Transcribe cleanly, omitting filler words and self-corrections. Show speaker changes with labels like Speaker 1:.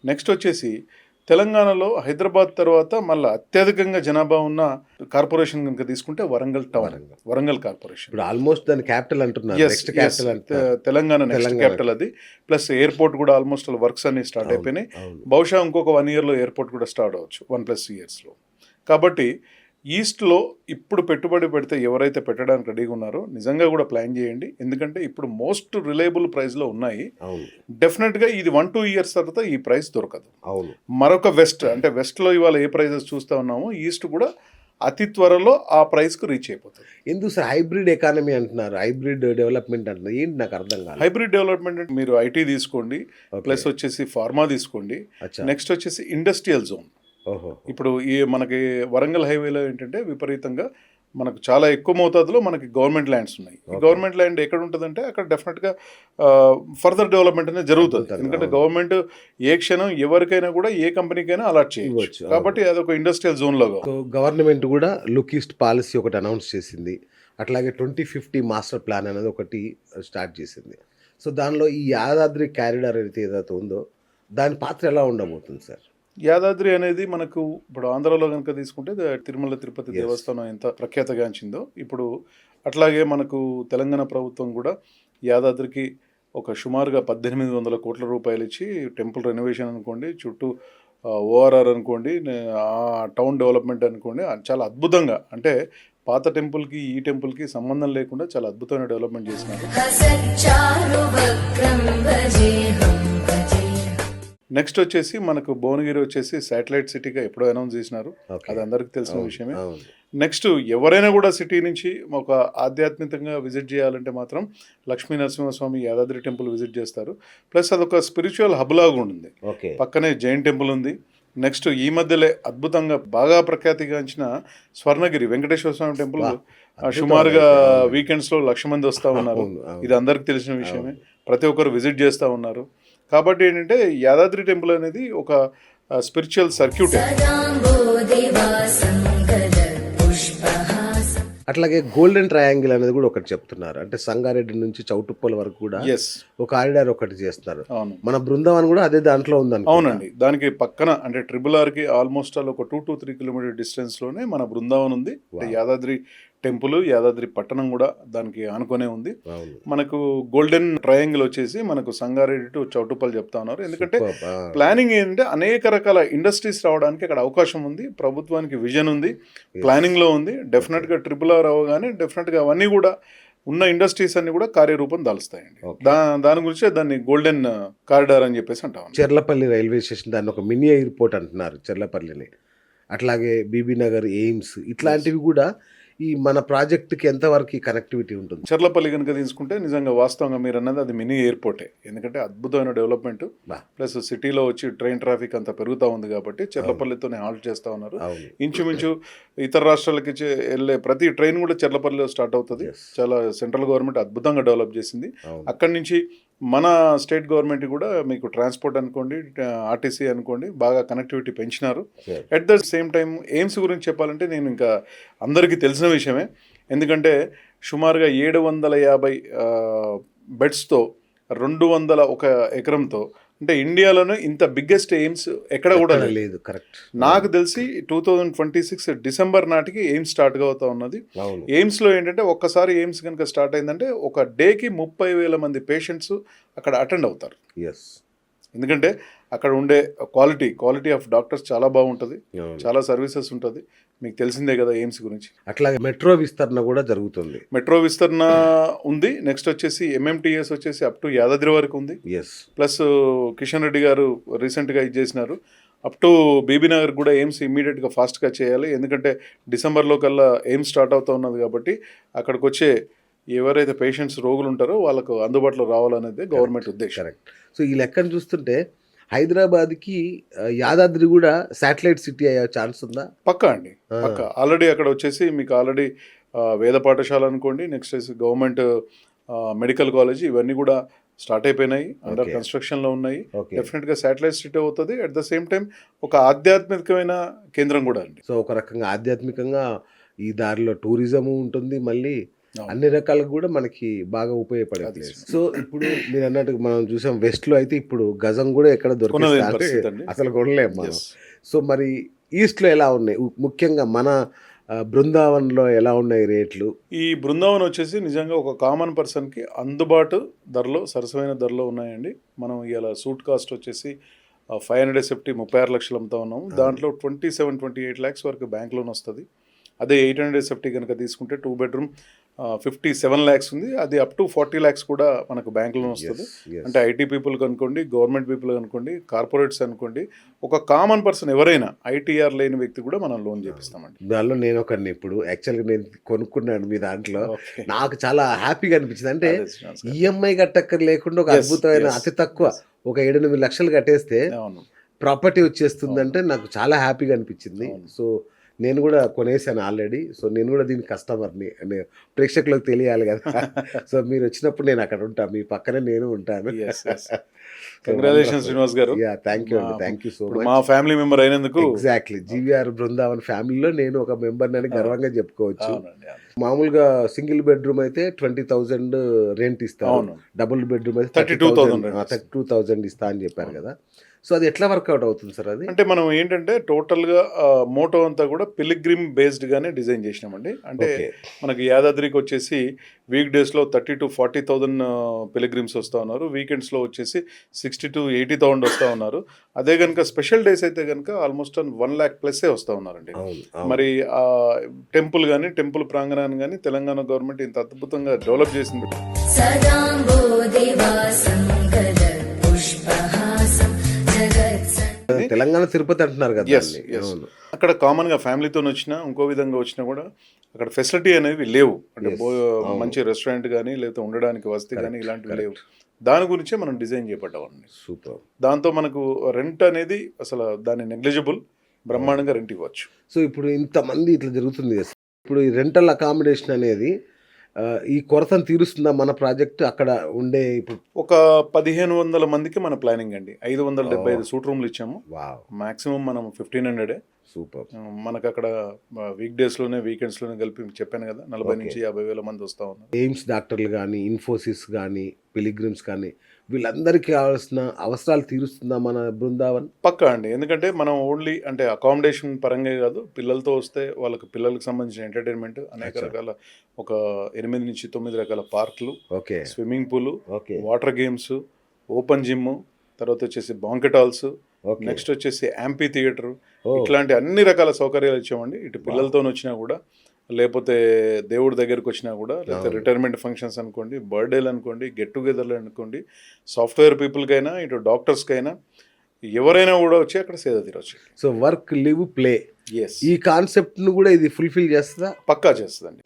Speaker 1: Next వచ్చేసి తెలంగాణలో హైదరాబాద్ తర్వాత మళ్ళీ అత్యధికంగా జనాభా ఉన్న కార్పొరేషన్ కనుక తీసుకుంటే వరంగల్ టౌన్, వరంగల్ కార్పొరేషన్.
Speaker 2: ఇప్పుడు ఆల్మోస్ట్ దాని క్యాపిటల్ అంటున్నారు. Next capital
Speaker 1: Telangana next capital అది. ప్లస్ ఎయిర్పోర్ట్ కూడా ఆల్మోస్ట్ వర్క్స్ అన్ని స్టార్ట్ అయిపోయినాయి. బహుశా ఇంకొక 1 yearలో ఎయిర్పోర్ట్ కూడా స్టార్ట్ అవ్వచ్చు, 1+ yearsలో. కాబట్టి ఈస్ట్లో ఇప్పుడు పెట్టుబడి పెడితే ఎవరైతే పెట్టడానికి రెడీగా ఉన్నారో నిజంగా కూడా ప్లాన్ చేయండి. ఎందుకంటే ఇప్పుడు మోస్ట్ రిలయబుల్ ప్రైస్లో ఉన్నాయి. డెఫినెట్గా ఇది 1-2 years తర్వాత ఈ ప్రైస్ దొరకదు. మరొక వెస్ట్, అంటే వెస్ట్లో ఇవాళ ఏ ప్రైజెస్ చూస్తూ ఉన్నామో ఈస్ట్ కూడా అతి త్వరలో ఆ ప్రైస్కు రీచ్ అయిపోతుంది.
Speaker 2: ఎందుకు సార్ హైబ్రిడ్ ఎకానమీ అంటున్నారు, హైబ్రిడ్ డెవలప్మెంట్ అంటున్నారు, ఏంటి నాకు అర్థం కాదు.
Speaker 1: హైబ్రిడ్ డెవలప్మెంట్ అంటే మీరు ఐటీ తీసుకోండి, ప్లస్ వచ్చేసి ఫార్మా తీసుకోండి, నెక్స్ట్ వచ్చేసి ఇండస్ట్రియల్ జోన్. ఇప్పుడు ఈ మనకి వరంగల్ హైవేలో ఏంటంటే విపరీతంగా మనకు చాలా ఎక్కువ మోతాదులో మనకి గవర్నమెంట్ ల్యాండ్స్ ఉన్నాయి. ఈ గవర్నమెంట్ ల్యాండ్ ఎక్కడ ఉంటుందంటే అక్కడ డెఫినెట్గా ఫర్దర్ డెవలప్మెంట్ అనేది జరుగుతుంది. ఎందుకంటే గవర్నమెంట్ ఏ క్షణం ఎవరికైనా కూడా ఏ కంపెనీకైనా అలాట్ చేయవచ్చు. కాబట్టి అదొక ఇండస్ట్రియల్ జోన్లో
Speaker 2: గవర్నమెంట్ కూడా లుక్ ఈస్ట్ పాలసీ ఒకటి అనౌన్స్ చేసింది. అట్లాగే 2050 మాస్టర్ ప్లాన్ అనేది ఒకటి స్టార్ట్ చేసింది. సో దానిలో ఈ యాదాద్రి కారిడార్ ఏదైతే ఉందో దాని పాత్ర ఎలా ఉండబోతుంది సార్?
Speaker 1: యాదాద్రి అనేది మనకు ఇప్పుడు ఆంధ్రాలో కనుక తీసుకుంటే తిరుమల తిరుపతి దేవస్థానం ఎంత ప్రఖ్యాతగాంచిందో ఇప్పుడు అట్లాగే మనకు తెలంగాణ ప్రభుత్వం కూడా యాదాద్రికి ఒక సుమారుగా 1800 కోట్ల రూపాయలు ఇచ్చి టెంపుల్ రెనోవేషన్ అనుకోండి, చుట్టూ ఓఆర్ఆర్ అనుకోండి, ఆ టౌన్ డెవలప్మెంట్ అనుకోండి, చాలా అద్భుతంగా, అంటే పాత టెంపుల్కి ఈ టెంపుల్కి సంబంధం లేకుండా చాలా అద్భుతమైన డెవలప్మెంట్ చేసినారు. నెక్స్ట్ వచ్చేసి మనకు భువనగిరి వచ్చేసి శాటిలైట్ సిటీగా ఎప్పుడో అనౌన్స్ చేసినారు, అది అందరికీ తెలిసిన విషయమే. నెక్స్ట్ ఎవరైనా కూడా సిటీ నుంచి ఒక ఆధ్యాత్మికంగా విజిట్ చేయాలంటే మాత్రం లక్ష్మీ నరసింహస్వామి యాదాద్రి టెంపుల్ విజిట్ చేస్తారు. ప్లస్ అదొక స్పిరిచువల్ హబ్ లాగా ఉంటుంది. పక్కనే జైన్ టెంపుల్ ఉంది. నెక్స్ట్ ఈ మధ్యలో అద్భుతంగా బాగా ప్రఖ్యాతిగాంచిన స్వర్ణగిరి వెంకటేశ్వర స్వామి టెంపుల్ సుమారుగా వీకెండ్స్లో 1,00,000 మంది వస్తూ ఉన్నారు. ఇది అందరికి తెలిసిన విషయమే, ప్రతి ఒక్కరు విజిట్ చేస్తూ ఉన్నారు. కాబట్టి ఏంటంటే యాదాద్రి టెంపుల్ అనేది ఒక స్పిరిచువల్ సర్క్యూట్.
Speaker 2: అట్లాగే గోల్డెన్ ట్రయాంగిల్ అనేది కూడా ఒకటి చెప్తున్నారు. అంటే సంగారెడ్డి నుంచి చౌటుప్పల్ వరకు కూడా ఒక కారిడార్ ఒకటి చేస్తున్నారు. మన బృందావన్ కూడా అదే దాంట్లో ఉంది.
Speaker 1: అవునండి, దానికి పక్కన అంటే RRRకి ఆల్మోస్ట్ ఒక 2 to 3 kilometer డిస్టెన్స్లోనే మన బృందావన్ ఉంది. యాదాద్రి టెంపుల్, యాదాద్రి పట్టణం కూడా దానికి ఆనుకొనే ఉంది. మనకు గోల్డెన్ ట్రయాంగిల్ వచ్చేసి మనకు సంగారెడ్డి టు చౌటుప్పల్ చెప్తా ఉన్నారు. ఎందుకంటే ప్లానింగ్ ఏంటంటే అనేక రకాల ఇండస్ట్రీస్ రావడానికి అక్కడ అవకాశం ఉంది. ప్రభుత్వానికి విజన్ ఉంది, ప్లానింగ్లో ఉంది. డెఫినెట్గా RRR అవగానే డెఫినెట్గా అవన్నీ కూడా ఉన్న ఇండస్ట్రీస్ అన్ని కూడా కార్యరూపం దాలుస్తాయండి. దాని గురించి దాన్ని గోల్డెన్ కారిడార్ అని చెప్పేసి అంటాం.
Speaker 2: చెర్లపల్లి రైల్వే స్టేషన్ దాన్ని ఒక మినీ ఎయిర్పోర్ట్ అంటున్నారు చెర్లపల్లిని. అట్లాగే బీబీ నగర్, ఎయిమ్స్ ఇట్లాంటివి కూడా ఈ మన ప్రాజెక్టుకి ఎంతవరకు కనెక్టివిటీ ఉంటుంది?
Speaker 1: చెర్లపల్లి కనుక తీసుకుంటే నిజంగా వాస్తవంగా మీరు అన్నది అది మినీ ఎయిర్పోర్టే. ఎందుకంటే అద్భుతమైన డెవలప్మెంట్, ప్లస్ సిటీలో వచ్చి ట్రైన్ ట్రాఫిక్ అంతా పెరుగుతూ ఉంది కాబట్టి చెర్లపల్లితోనే హాల్ట్ చేస్తూ ఉన్నారు. ఇంచుమించు ఇతర రాష్ట్రాలకి వెళ్ళే ప్రతి ట్రైన్ కూడా చెర్లపల్లిలో స్టార్ట్ అవుతుంది. చాలా సెంట్రల్ గవర్నమెంట్ అద్భుతంగా డెవలప్ చేసింది. అక్కడి నుంచి మన స్టేట్ గవర్నమెంట్ కూడా మీకు ట్రాన్స్పోర్ట్ అనుకోండి, ఆర్టీసీ అనుకోండి, బాగా కనెక్టివిటీ పెంచినారు. At the same time AIIMS గురించి చెప్పాలంటే నేను ఇంకా అందరికీ తెలిసిన విషయమే. ఎందుకంటే సుమారుగా 750 బెడ్స్తో 201 ఎకరంతో, అంటే ఇండియాలోనే ఇంత బిగ్గెస్ట్ ఎయిమ్స్ ఎక్కడ కూడా లేదు.
Speaker 2: కరెక్ట్.
Speaker 1: నాకు తెలిసి 2026 డిసెంబర్ నాటికి ఎయిమ్స్ స్టార్ట్ అవుతా ఉన్నది. ఎయిమ్స్లో ఏంటంటే ఒక్కసారి ఎయిమ్స్ కనుక స్టార్ట్ అయిందంటే ఒక డేకి 30,000 మంది పేషెంట్స్ అక్కడ అటెండ్ అవుతారు. ఎందుకంటే అక్కడ ఉండే క్వాలిటీ ఆఫ్ డాక్టర్స్ చాలా బాగుంటుంది, చాలా సర్వీసెస్ ఉంటుంది. మీకు తెలిసిందే కదా ఎయిమ్స్ గురించి.
Speaker 2: అట్లాగే మెట్రో విస్తరణ కూడా జరుగుతుంది.
Speaker 1: మెట్రో విస్తరణ ఉంది. నెక్స్ట్ వచ్చేసి MMTS వచ్చేసి అప్ టు యాదాద్రి వరకు ఉంది. ప్లస్ కిషన్ రెడ్డి గారు రీసెంట్గా ఇది చేసినారు. అప్ టు బీబీ నగర్ కూడా ఎయిమ్స్ ఇమ్మీడియట్గా ఫాస్ట్గా చేయాలి. ఎందుకంటే డిసెంబర్లో కల్లా ఎయిమ్స్ స్టార్ట్ అవుతూ ఉన్నది కాబట్టి అక్కడికి వచ్చే ఎవరైతే పేషెంట్స్ రోగులు ఉంటారో వాళ్ళకు అందుబాటులో రావాలనేది గవర్నమెంట్ ఉద్దేశం.
Speaker 2: కరెక్ట్. సో ఈ లెక్కను చూస్తుంటే హైదరాబాద్కి యాదాద్రి కూడా శాటిలైట్ సిటీ అయ్యే ఛాన్స్ ఉందా?
Speaker 1: పక్కా అండి, పక్కా. ఆల్రెడీ అక్కడ వచ్చేసి మీకు ఆల్రెడీ వేద పాఠశాల అనుకోండి, నెక్స్ట్ గవర్నమెంట్ మెడికల్ కాలేజ్, ఇవన్నీ కూడా స్టార్ట్ అయిపోయినాయి, అండర్ కన్స్ట్రక్షన్లో ఉన్నాయి. డెఫినెట్గా శాటిలైట్ సిటీ అవుతుంది. అట్ ద సేమ్ టైం ఒక ఆధ్యాత్మికమైన కేంద్రం కూడా అండి.
Speaker 2: సో ఒక రకంగా ఆధ్యాత్మికంగా ఈ దారిలో టూరిజం ఉంటుంది, మళ్ళీ అన్ని రకాలకు కూడా మనకి బాగా ఉపయోగపడే
Speaker 1: అది
Speaker 2: ప్లేస్. సో ఇప్పుడు మీరు అన్నట్టు మనం చూసాం వెస్ట్లో అయితే ఇప్పుడు గజం కూడా ఎక్కడ
Speaker 1: కొనలేని
Speaker 2: దొరికితే
Speaker 1: పరిస్థితి అండి.
Speaker 2: అసలు కొనలేము మనం.
Speaker 1: Yes.
Speaker 2: సో మరి ఈస్ట్లో ఎలా ఉన్నాయి, ముఖ్యంగా మన బృందావన్లో ఎలా ఉన్నాయి రేట్లు?
Speaker 1: ఈ బృందావనం వచ్చేసి నిజంగా ఒక కామన్ పర్సన్కి అందుబాటు ధరలో సరసమైన ధరలో ఉన్నాయండి. మనం ఇలా సూట్ కాస్ట్ వచ్చేసి 500 SFT 36 లక్షలు అమ్ముతా ఉన్నాము. దాంట్లో 27-28 lakhs వరకు బ్యాంక్ లోన్ వస్తుంది. అదే 800 SFT కనుక తీసుకుంటే 2 bedroom 57 lakhs ఉంది. అది అప్ టు 40 lakhs కూడా మనకు బ్యాంక్ లోన్ వస్తుంది.
Speaker 2: Yes.
Speaker 1: అంటే ఐటీ పీపుల్ అనుకోండి, గవర్నమెంట్ పీపుల్ అనుకోండి, కార్పొరేట్స్ అనుకోండి, ఒక కామన్ పర్సన్ ఎవరైనా ఐటీఆర్ లేని వ్యక్తి కూడా మనం లోన్ చేపిస్తామండి.
Speaker 2: దానిలో నేను ఒకరిని ఇప్పుడు యాక్చువల్గా నేను కొనుక్కున్నాను మీ దాంట్లో.
Speaker 1: Okay.
Speaker 2: నాకు చాలా హ్యాపీగా అనిపించింది. అంటే
Speaker 1: అదే శ్రీనివాస్ గారు.
Speaker 2: ఈఎంఐ కట్టక్కర్ లేకుండా ఒక
Speaker 1: Yes,
Speaker 2: అద్భుతమైన
Speaker 1: yes,
Speaker 2: అతి తక్కువ ఒక 7-8 లక్షలు కట్టేస్తే
Speaker 1: అవును.
Speaker 2: ప్రాపర్టీ వచ్చేస్తుందంటే నాకు చాలా హ్యాపీగా అనిపించింది.
Speaker 1: అవును.
Speaker 2: సో నేను కూడా కొనేసాను ఆల్రెడీ. సో నేను కూడా దీని కస్టమర్ని ప్రేక్షకులకు తెలియాలి కదా. సో మీరు వచ్చినప్పుడు నేను అక్కడ ఉంటాను, మీ పక్కనే నేను ఉంటాను.
Speaker 1: Yes, yes. కంగ్రాచులేషన్స్ శ్రీనివాస్ గారు.
Speaker 2: యా, థ్యాంక్ యూ అండి, థ్యాంక్ యూ సో
Speaker 1: ఇప్పుడు
Speaker 2: మచ్.
Speaker 1: మా ఫ్యామిలీ మెంబర్ అయినందుకు
Speaker 2: ఎగ్జాక్ట్లీ జీవీఆర్ బృందావన్ ఫ్యామిలీలో నేను ఒక మెంబర్ అని గర్వంగా చెప్పుకోవచ్చు.
Speaker 1: అవునండి, అవును.
Speaker 2: మామూలుగా సింగిల్ బెడ్రూమ్ అయితే 20,000 రెంట్ ఇస్తారు,
Speaker 1: అవును.
Speaker 2: డబుల్ బెడ్రూమ్ అయితే
Speaker 1: 32,000 rent.
Speaker 2: 32,000 ఇస్తా అని చెప్పారు కదా. సో అది ఎట్లా వర్కౌట్ అవుతుంది సార్? అది
Speaker 1: అంటే మనం ఏంటంటే టోటల్గా మోటో అంతా కూడా పిలిగ్రిమ్ బేస్డ్గానే డిజైన్ చేసినామండి. అంటే
Speaker 2: Okay.
Speaker 1: మనకి యాదాద్రికి వచ్చేసి వీక్ డేస్లో 30,000 to 40,000 పిలిగ్రిమ్స్ వస్తూ ఉన్నారు. వీకెండ్స్లో వచ్చేసి 60,000 to 80,000 వస్తూ ఉన్నారు. అదే కనుక స్పెషల్ డేస్ అయితే కనుక ఆల్మోస్ట్ 1 lakh ప్లస్ వస్తూ ఉన్నారండి.
Speaker 2: అవును, అవును.
Speaker 1: మరి టెంపుల్ కానీ టెంపుల్ ప్రాంగణాన్ని కానీ తెలంగాణ గవర్నమెంట్ ఇంత అద్భుతంగా డెవలప్ చేసింది.
Speaker 3: సదాంబోదేవాసం పుష్పహాసం జగత్సన్
Speaker 2: తెలంగాణ తిరుపతి అంటున్నారు కదా
Speaker 1: Yes,
Speaker 2: దాన్ని.
Speaker 1: yes.
Speaker 2: అవును.
Speaker 1: అక్కడ కామన్గా ఫ్యామిలీతో వచ్చినా ఇంకో విధంగా వచ్చినా కూడా అక్కడ ఫెసిలిటీ అనేవి లేవు. అంటే
Speaker 2: Yes, అవును.
Speaker 1: మంచి రెస్టారెంట్ కానీ లేకపోతే ఉండడానికి వసతి కానీ ఇలాంటివి లేవు. దాని గురించే మనం డిజైన్ చేపట్టామండి.
Speaker 2: సూపర్.
Speaker 1: దాంతో మనకు రెంట్ అనేది అసలు దాన్ని నెగ్లిజిబుల్, బ్రహ్మాండంగా రెంట్ ఇవ్వచ్చు.
Speaker 2: సో ఇప్పుడు ఇంతమంది ఇట్లా జరుగుతుంది కదా. ఇప్పుడు ఈ రెంటల్ అకామిడేషన్ అనేది ఈ కొరతను తీరుస్తుందా మన ప్రాజెక్ట్? అక్కడ ఉండే ఇప్పుడు
Speaker 1: ఒక 1,500 మందికి మన ప్లానింగ్ అండి. 575 సూట్ రూమ్లు ఇచ్చాము.
Speaker 2: వావ్,
Speaker 1: మాక్సిమం మనం 1,500.
Speaker 2: సూపర్.
Speaker 1: మనకు అక్కడ వీక్ డేస్లోనే వీకెండ్స్లోనే కలిపి చెప్పాను కదా, 40,000 నుంచి 50,000 మంది వస్తూ ఉన్నారు.
Speaker 2: ఎయిమ్స్ డాక్టర్లు కానీ, ఇన్ఫోసిస్ కానీ, పిలిగ్రిమ్స్ కానీ వీళ్ళందరికీ కావాల్సిన అవసరాలు తీరుస్తుందా మన బృందావన్?
Speaker 1: పక్కా అండి. ఎందుకంటే మనం ఓన్లీ అంటే అకామిడేషన్ పరంగా కాదు, పిల్లలతో వస్తే వాళ్ళకి పిల్లలకు సంబంధించిన ఎంటర్టైన్మెంట్ అనేక రకాల ఒక 8 నుంచి 9 రకాల పార్కులు,
Speaker 2: okay,
Speaker 1: swimming pool,
Speaker 2: okay,
Speaker 1: water games, open gym, తర్వాత వచ్చేసి బాంకెట్ హాల్స్,
Speaker 2: ఓకే.
Speaker 1: నెక్స్ట్ వచ్చేసి యాంపీ థియేటర్,
Speaker 2: ఓ.
Speaker 1: ఇట్లాంటి అన్ని రకాల సౌకర్యాలు ఇచ్చామండి. ఇటు పిల్లలతో వచ్చినా కూడా, లేకపోతే దేవుడి దగ్గరికి వచ్చినా కూడా, లేకపోతే రిటైర్మెంట్ ఫంక్షన్స్ అనుకోండి, బర్త్డేలు అనుకోండి, గెట్ టుగెదర్లు అనుకోండి, సాఫ్ట్వేర్ పీపుల్కైనా ఇటు డాక్టర్స్కైనా ఎవరైనా కూడా వచ్చి అక్కడ సేద తీరవచ్చు.
Speaker 2: సో వర్క్, లివ్, ప్లే
Speaker 1: ఎస్,
Speaker 2: ఈ కాన్సెప్ట్ను కూడా ఇది ఫుల్ఫిల్ చేస్తుందా?
Speaker 1: పక్కా చేస్తుందండి.